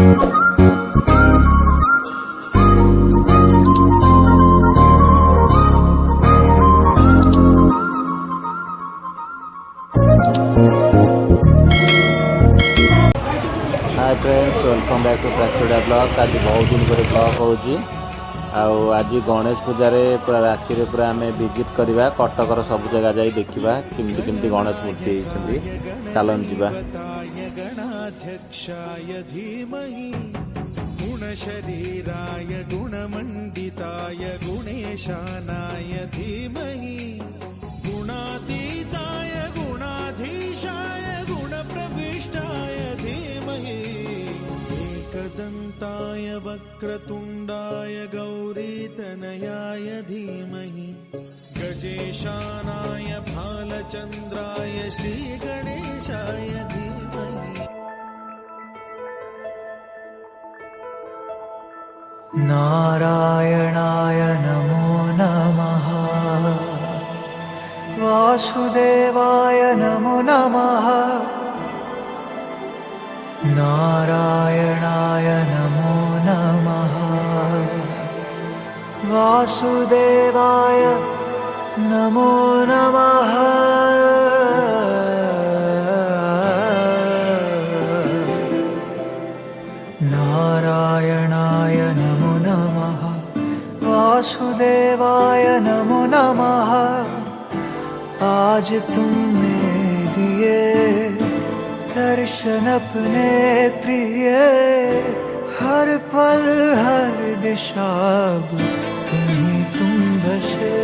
Hi friends, welcome back to प्राचुड़ा blog. आज बहुत दिन पर ब्लॉग होची। आज गणेश पूजा रे पूरा राति रे पूरा आम विजिट करवा कटकर सब जगह जाई देखा किमती किमती गणेश मूर्ति होती। चलन जीवा। गुणशरीराय गुणमण्डिताय गुणेशानाय धीमहि गुणातीताय गुणाधीशाय गुणप्रविष्टाय धीमहि एकदन्ताय वक्रतुण्डाय गौरीतनयाय धीमहि गजेशानाय भालचन्द्राय श्रीगणेशाय धीमहि। नारायणाय नमो नमः, वासुदेवाय नमो नमः, नारायणाय नमो नमः, वासुदेवाय नमो नमः। नारायणाय नमो नमः, वासुदेवाय नमो नमः। आज तुमने दिए दर्शन अपने प्रिय, हर पल हर दिशा तुम ही तुम बसे।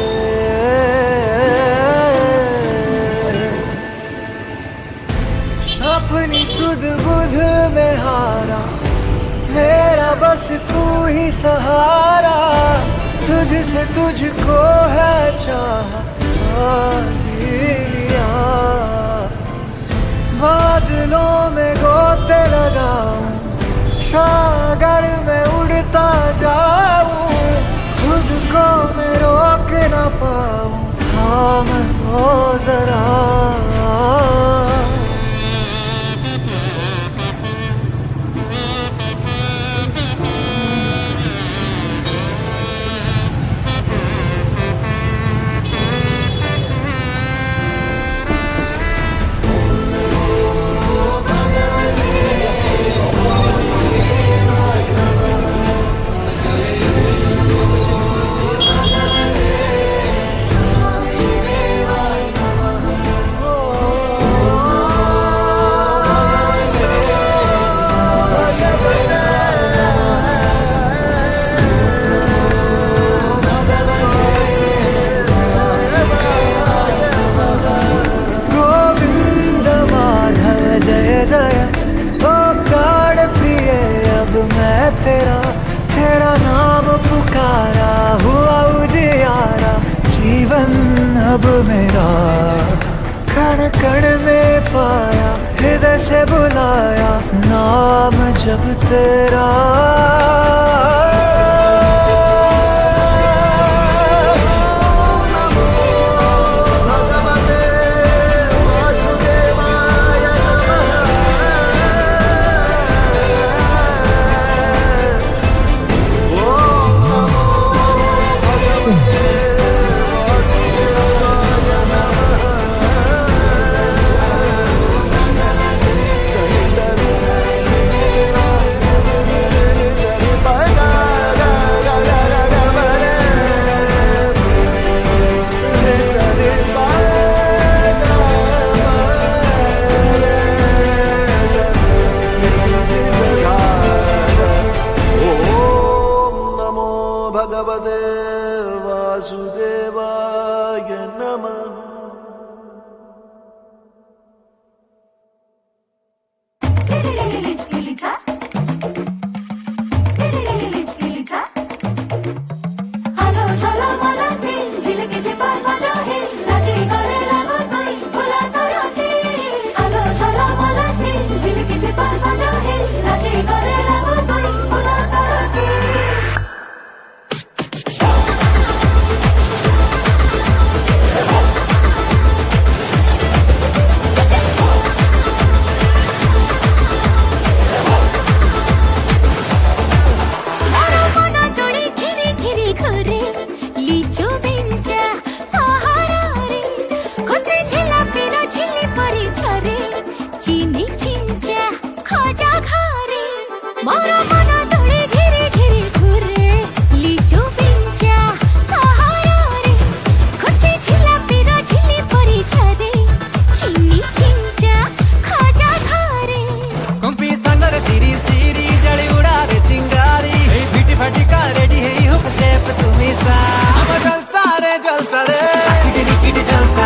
अपनी सुध बुध में हारा मेरा बस तू ही सहारा, तुझसे तुझको है चाह लिया। बादलों में गोते लगाऊं, सागर में उड़ता जाऊं, खुद को मैं रोक न पाऊं, थाम लो जरा। तेरा नाम पुकारा हुआ उजियारा, जीवन अब मेरा कण कण में पाया, हृदय से बुलाया नाम जब तेरा। मोरा मना तोड़े घिरे घिरे घुरे लीचू पिंचा सहारा रे खुशी झिला पिरा झिली परी छादे चिन्नी चिंचा खाजा घरे कुंपी संगर सिरी सिरी जड़ी उड़ा रे चिंगारी हे फिटी फाटी का रेडी है हुक स्टेप तुम्ही सा हम जलसा रे किटी किटी जलसा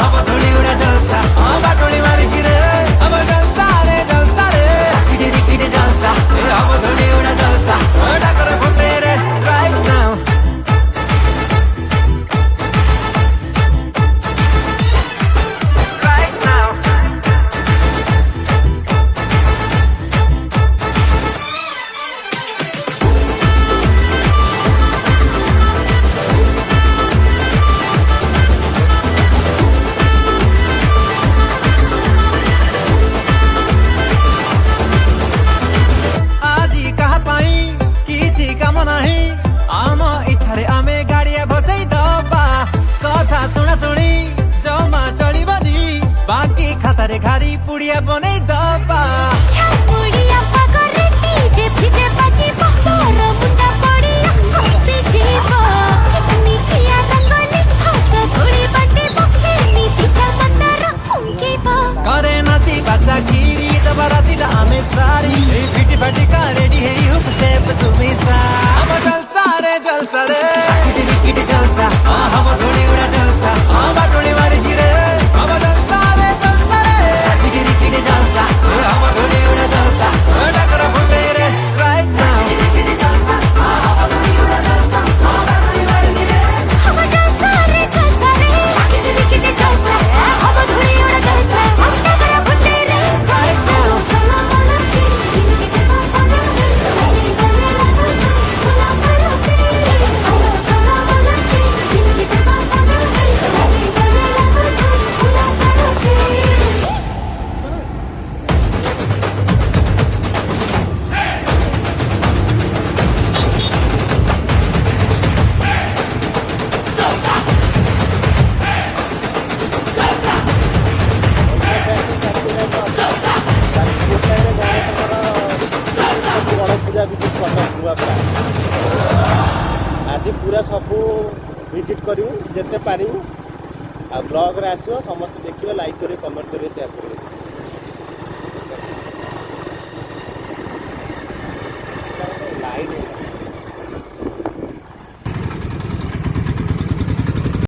हम थोड़ी उड़ा जलसा बाटोली मारी गिरे हम जलसा रे किटी किटी जलसा हम थोड़ी उड़ा जलसा डाकर फुटे रे राइट नाउ राइट नाउ আজি কাহা পাই কিছু কাম নাহি আম ইচ্ছারে আমি গাড়িয়া বসাই দবা কথা শুনা শুনি জমা চলিবনি বাকি খাতারে ঘারি পুড়িয়া বনাই দবা छापुड़िया पागरे टीजे फिजे बाजी बहर मुंडा पड़िया हम्पी जीवा चिकनी किया रंगोली हंस घोड़ी बाटे बखे नीति का मंदर फुंकी बा करे नाची बाचा गिरी दबा रातीला आमे सारी ए फिटी फाटी का रेडी है हुक स्टेप तुम्ही सा हम जलसा रे किटी किटी जलसा हम थोड़ी उड़ा जलसा बाटोली मारी गिरे हम जलसा रे किटी किटी जलसा हम थोड़ी उड़ा जलसा डाकर फुटे रे राइट नाउ हम जलसा रे किटी किटी जलसा हम धुड़ी उड़ा जलसा हम डगरा फुटे रे राइट नाउ चला वाला से जिंदगी चला साजा तेरी गले लगा चला सारा से चला वाला से जिंदगी चला साजा तेरी गले लगा चला सारा से ଗଣେଶ ପୂଜା ଭିଜିଟ୍ କରିନଥିବା ପୁରା ଆଜି ପୁରା ସବୁ ଭିଜିଟ୍ କରିବୁ ଯେତେ ପାରିବୁ ଆଉ ବ୍ଲଗ୍ରେ ଆସିବ ସମସ୍ତେ ଦେଖିବେ ଲାଇକ୍ କରିବେ କମେଣ୍ଟ କରିବେ ସେୟାର କରିବେ